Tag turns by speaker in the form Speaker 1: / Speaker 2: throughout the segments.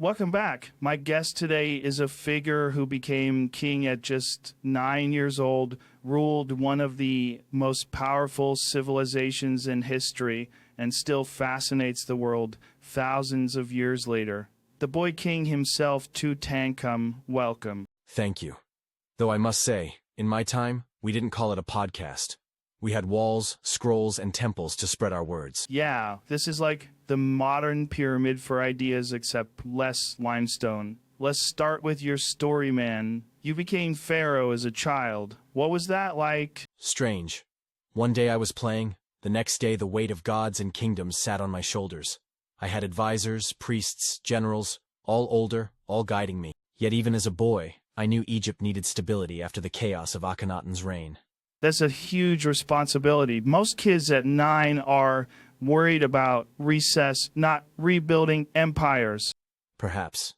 Speaker 1: Welcome back. My guest today is a figure who became king at just 9 years old, ruled one of the most powerful civilizations in history, and still fascinates the world thousands of years later. The boy king himself, Tutankhamun, welcome.
Speaker 2: Thank you. Though I must say, in my time, we didn't call it a podcast. We had walls, scrolls, and temples to spread our words.
Speaker 1: Yeah, this is like the modern pyramid for ideas except less limestone. Let's start with your story, man. You became Pharaoh as a child. What was that like?
Speaker 2: Strange. One day I was playing, the next day the weight of gods and kingdoms sat on my shoulders. I had advisors, priests, generals, all older, all guiding me. Yet even as a boy, I knew Egypt needed stability after the chaos of Akhenaten's reign.
Speaker 1: That's a huge responsibility. Most kids at 9 are worried about recess, not rebuilding empires.
Speaker 2: Perhaps.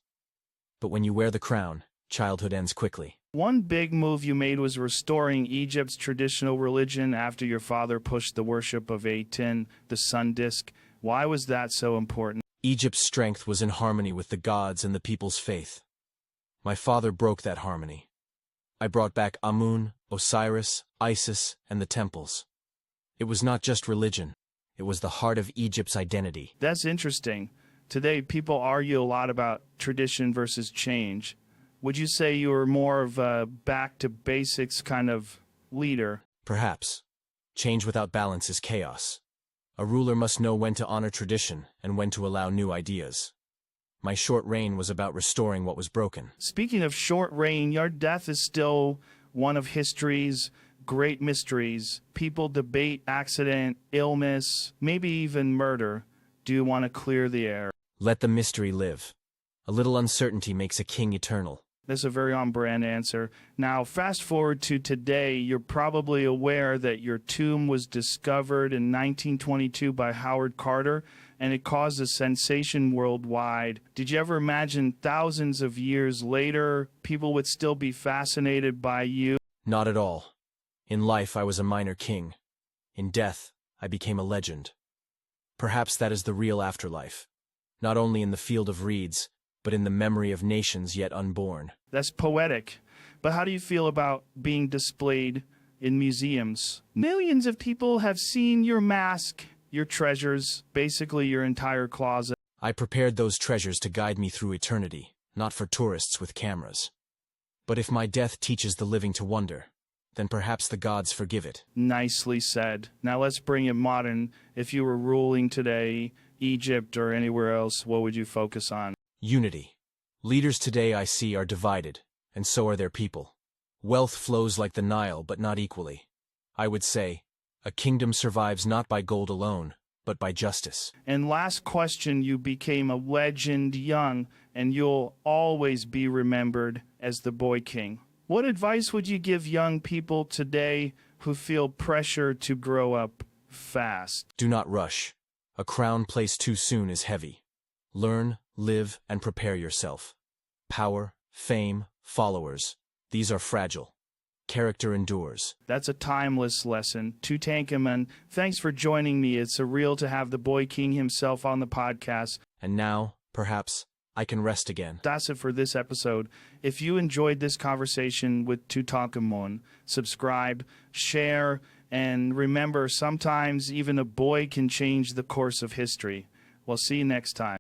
Speaker 2: But when you wear the crown, childhood ends quickly.
Speaker 1: One big move you made was restoring Egypt's traditional religion after your father pushed the worship of Aten, the sun disk. Why was that so important?
Speaker 2: Egypt's strength was in harmony with the gods and the people's faith. My father broke that harmony. I brought back Amun, Osiris, Isis, and the temples. It was not just religion. It was the heart of Egypt's identity.
Speaker 1: That's interesting. Today, people argue a lot about tradition versus change. Would you say you were more of a back-to-basics kind of leader?
Speaker 2: Perhaps. Change without balance is chaos. A ruler must know when to honor tradition and when to allow new ideas. My short reign was about restoring what was broken.
Speaker 1: Speaking of short reign, your death is still one of history's great mysteries. People debate accident, illness, maybe even murder. Do you want to clear the air?
Speaker 2: Let the mystery live. A little uncertainty makes a king eternal.
Speaker 1: That's a very on-brand answer. Now, fast forward to today. You're probably aware that your tomb was discovered in 1922 by Howard Carter, and it caused a sensation worldwide. Did you ever imagine thousands of years later, people would still be fascinated by you?
Speaker 2: Not at all. In life, I was a minor king. In death, I became a legend. Perhaps that is the real afterlife. Not only in the field of reeds, but in the memory of nations yet unborn.
Speaker 1: That's poetic. But how do you feel about being displayed in museums? Millions of people have seen your mask, your treasures, basically your entire closet.
Speaker 2: I prepared those treasures to guide me through eternity, not for tourists with cameras. But if my death teaches the living to wonder, then perhaps the gods forgive it.
Speaker 1: Nicely said. Now let's bring it modern. If you were ruling today, Egypt or anywhere else, what would you focus on?
Speaker 2: Unity. Leaders today I see are divided, and so are their people. Wealth flows like the Nile, but not equally. I would say, a kingdom survives not by gold alone, but by justice.
Speaker 1: And last question, you became a legend young, and you'll always be remembered as the boy king. What advice would you give young people today who feel pressure to grow up fast?
Speaker 2: Do not rush. A crown placed too soon is heavy. Learn, live, and prepare yourself. Power, fame, followers, these are fragile. Character endures.
Speaker 1: That's a timeless lesson. Tutankhamun, thanks for joining me. It's surreal to have the boy king himself on the podcast.
Speaker 2: And now, perhaps, I can rest again.
Speaker 1: That's it for this episode. If you enjoyed this conversation with Tutankhamun, subscribe, share, and remember, sometimes even a boy can change the course of history. We'll see you next time.